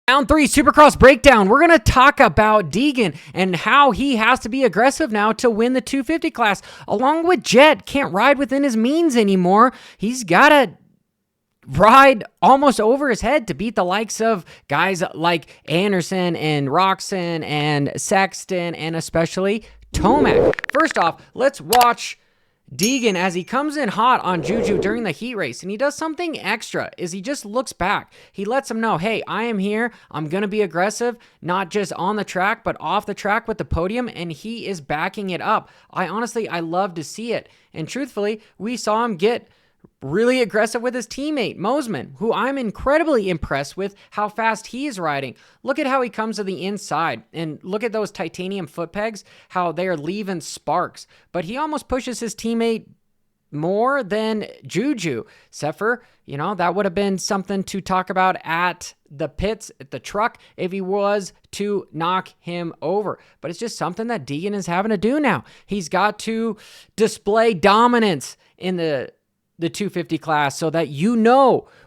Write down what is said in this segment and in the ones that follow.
Round 3, Supercross breakdown. We're going to talk about Deegan and how he has to be aggressive now to win the 250 class. Along with Jett, can't ride within his means anymore. He's got to ride almost over his head to beat the likes of guys like Anderson and Roxon and Sexton and especially Tomac. First off, let's watch Deegan as he comes in hot on Juju during the heat race, and he does something extra is he just looks back. He lets him know, hey, I am here. I'm going to be aggressive, not just on the track, but off the track with the podium, and he is backing it up. I love to see it. And truthfully, we saw him get really aggressive with his teammate, Mosman, who I'm incredibly impressed with how fast he is riding. Look at how he comes to the inside, and look at those titanium foot pegs, how they are leaving sparks. But he almost pushes his teammate more than Juju. Except for, that would have been something to talk about at the pits, at the truck, if he was to knock him over. But it's just something that Deegan is having to do now. He's got to display dominance in the 250 class so that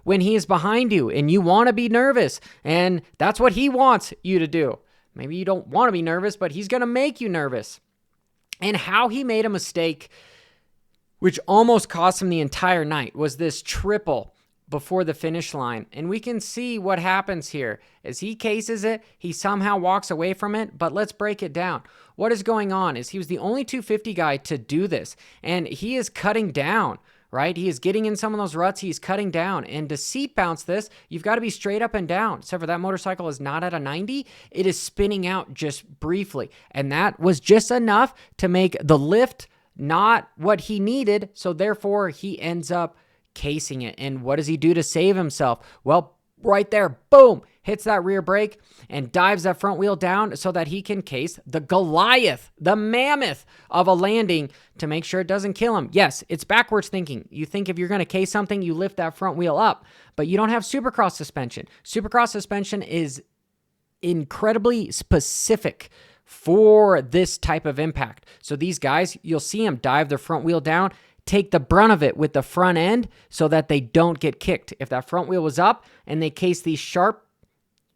when he is behind you and you want to be nervous, and that's what he wants you to do. Maybe you don't want to be nervous, but he's going to make you nervous. And how he made a mistake, which almost cost him the entire night, was this triple before the finish line. And we can see what happens here. As he cases it, he somehow walks away from it, but let's break it down. What is going on is he was the only 250 guy to do this, and he is cutting down. Right? He is getting in some of those ruts. He's cutting down. And to seat bounce this, you've got to be straight up and down. Except for that motorcycle is not at a 90. It is spinning out just briefly. And that was just enough to make the lift not what he needed. So therefore, he ends up casing it. And what does he do to save himself? Well, right there, boom, hits that rear brake and dives that front wheel down so that he can case the Goliath, the mammoth of a landing to make sure it doesn't kill him. Yes, it's backwards thinking. You think if you're going to case something, you lift that front wheel up, but you don't have Supercross suspension. Supercross suspension is incredibly specific for this type of impact. So these guys, you'll see them dive their front wheel down, take the brunt of it with the front end so that they don't get kicked. If that front wheel was up and they case these sharp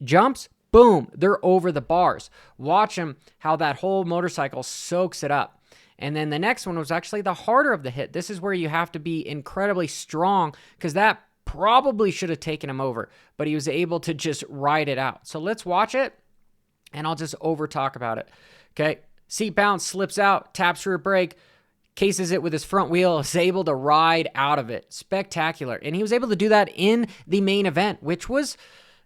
jumps, boom, they're over the bars. Watch them, how that whole motorcycle soaks it up. And then the next one was actually the harder of the hit. This is where you have to be incredibly strong because that probably should have taken him over, but he was able to just ride it out. So let's watch it, and I'll just over talk about it. Okay, seat bounce, slips out, taps rear brake, cases it with his front wheel, is able to ride out of it. Spectacular. And he was able to do that in the main event, which was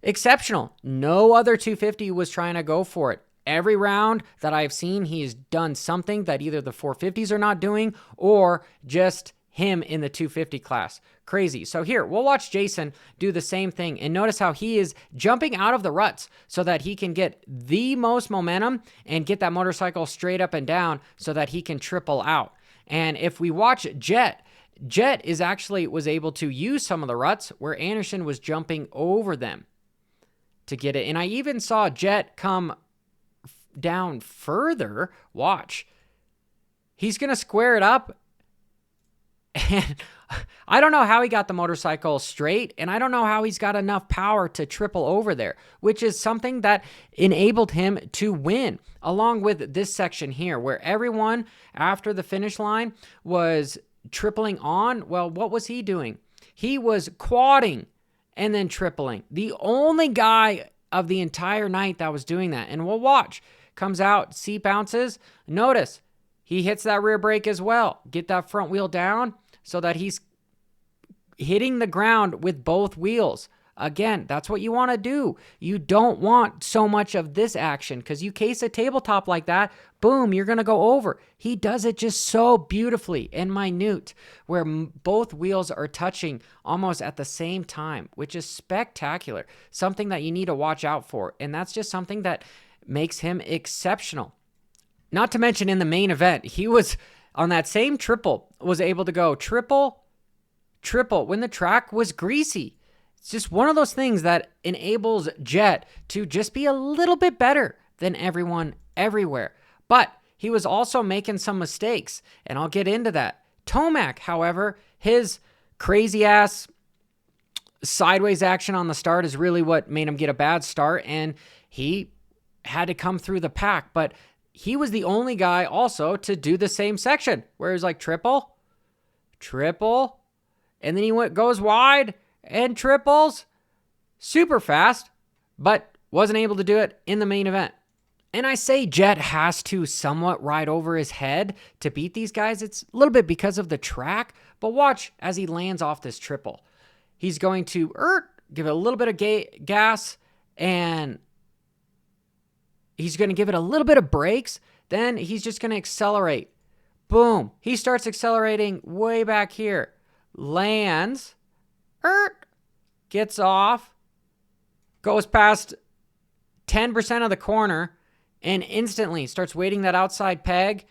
exceptional. No other 250 was trying to go for it. Every round that I've seen, he has done something that either the 450s are not doing or just him in the 250 class. Crazy. So here, we'll watch Jason do the same thing, and notice how he is jumping out of the ruts so that he can get the most momentum and get that motorcycle straight up and down so that he can triple out. And if we watch Jett was able to use some of the ruts where Anderson was jumping over them to get it. And I even saw Jett come down further. Watch. He's going to square it up. And I don't know how he got the motorcycle straight, and I don't know how he's got enough power to triple over there, which is something that enabled him to win, along with this section here, where everyone after the finish line was tripling on. Well, what was he doing? He was quadding and then tripling. The only guy of the entire night that was doing that. And we'll watch. Comes out, seat bounces. Notice, he hits that rear brake as well. Get that front wheel down so that he's hitting the ground with both wheels. Again, that's what you want to do. You don't want so much of this action because you case a tabletop like that, boom, you're going to go over. He does it just so beautifully and minute where both wheels are touching almost at the same time, which is spectacular. Something that you need to watch out for. And that's just something that makes him exceptional. Not to mention in the main event, he was on that same triple, was able to go triple, when the track was greasy. It's just one of those things that enables Jett to just be a little bit better than everyone everywhere. But he was also making some mistakes, and I'll get into that. Tomac, however, his crazy-ass sideways action on the start is really what made him get a bad start, and he had to come through the pack. But he was the only guy also to do the same section where he was like triple, and then he goes wide and triples super fast, but wasn't able to do it in the main event. And I say Jett has to somewhat ride over his head to beat these guys. It's a little bit because of the track, but watch as he lands off this triple. He's going to give it a little bit of gas, and he's going to give it a little bit of brakes. Then he's just going to accelerate. Boom. He starts accelerating way back here. Lands. Gets off. Goes past 10% of the corner. And instantly starts waiting that outside peg.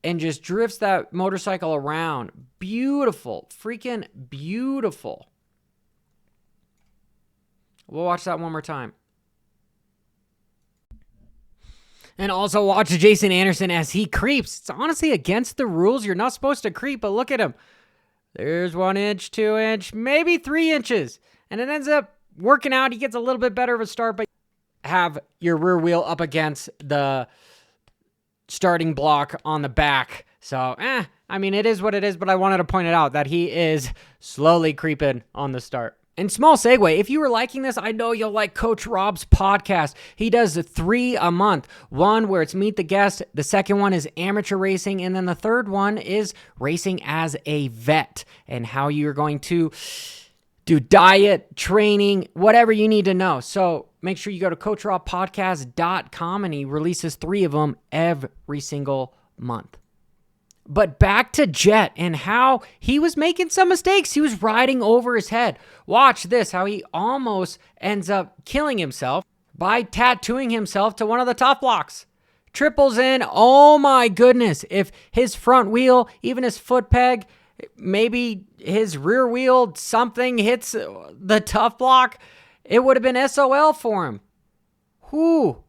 And just drifts that motorcycle around. Beautiful. Freaking beautiful. We'll watch that one more time. And also watch Jason Anderson as he creeps. It's honestly against the rules. You're not supposed to creep, but look at him. There's 1 inch, 2 inch, maybe 3 inches. And it ends up working out. He gets a little bit better of a start, but have your rear wheel up against the starting block on the back. So, I mean, it is what it is, but I wanted to point it out that he is slowly creeping on the start. And small segue, if you were liking this, I know you'll like Coach Rob's podcast. He does 3 a month. One where it's Meet the Guest. The second one is amateur racing. And then the third one is racing as a vet and how you're going to do diet, training, whatever you need to know. So make sure you go to CoachRobPodcast.com, and he releases 3 of them every single month. But back to Jett and how he was making some mistakes. He was riding over his head. Watch this, how he almost ends up killing himself by tattooing himself to one of the tough blocks. Triples in. Oh my goodness. If his front wheel, even his foot peg, maybe his rear wheel, something hits the tough block, it would have been SOL for him. Whew.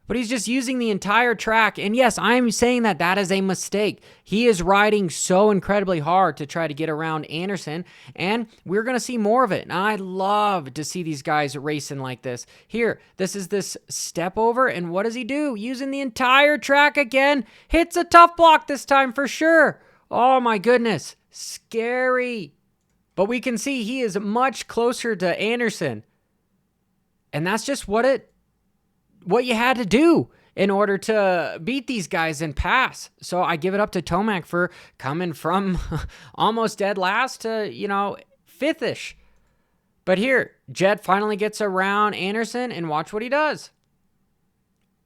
But he's just using the entire track. And yes, I'm saying that is a mistake. He is riding so incredibly hard to try to get around Anderson. And we're going to see more of it. And I love to see these guys racing like this. Here, this is this step over. And what does he do? Using the entire track again. Hits a tough block this time for sure. Oh my goodness. Scary. But we can see he is much closer to Anderson. And that's just what you had to do in order to beat these guys and pass. So I give it up to Tomac for coming from almost dead last to, fifth-ish. But here, Jett finally gets around Anderson, and watch what he does.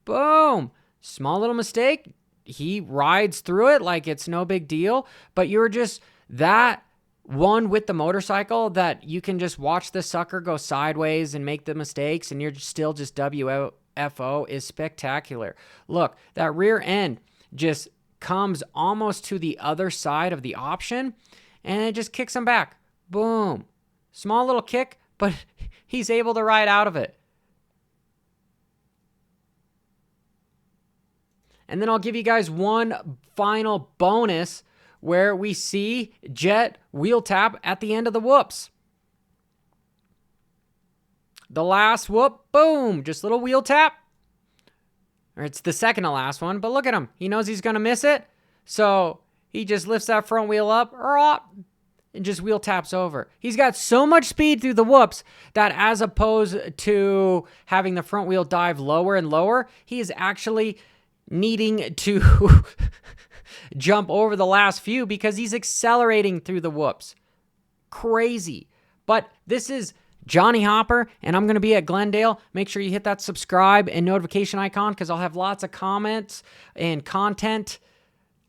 Boom. Small little mistake. He rides through it like it's no big deal, but you're just that one with the motorcycle that you can just watch the sucker go sideways and make the mistakes, and you're still just WFO is spectacular. Look, that rear end just comes almost to the other side of the option, and it just kicks him back. Boom. Small little kick, but he's able to ride out of it. And then I'll give you guys one final bonus where we see Jett wheel tap at the end of the whoops. The last whoop, boom, just little wheel tap. Or it's the second to last one, but look at him. He knows he's going to miss it, so he just lifts that front wheel up and just wheel taps over. He's got so much speed through the whoops that as opposed to having the front wheel dive lower and lower, he is actually needing to jump over the last few because he's accelerating through the whoops. Crazy. But this is Johnny Hopper, and I'm going to be at Glendale. Make sure you hit that subscribe and notification icon because I'll have lots of comments and content.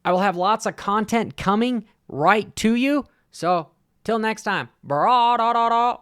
I will have lots of content coming right to you. So, till next time. Bra-da-da-da.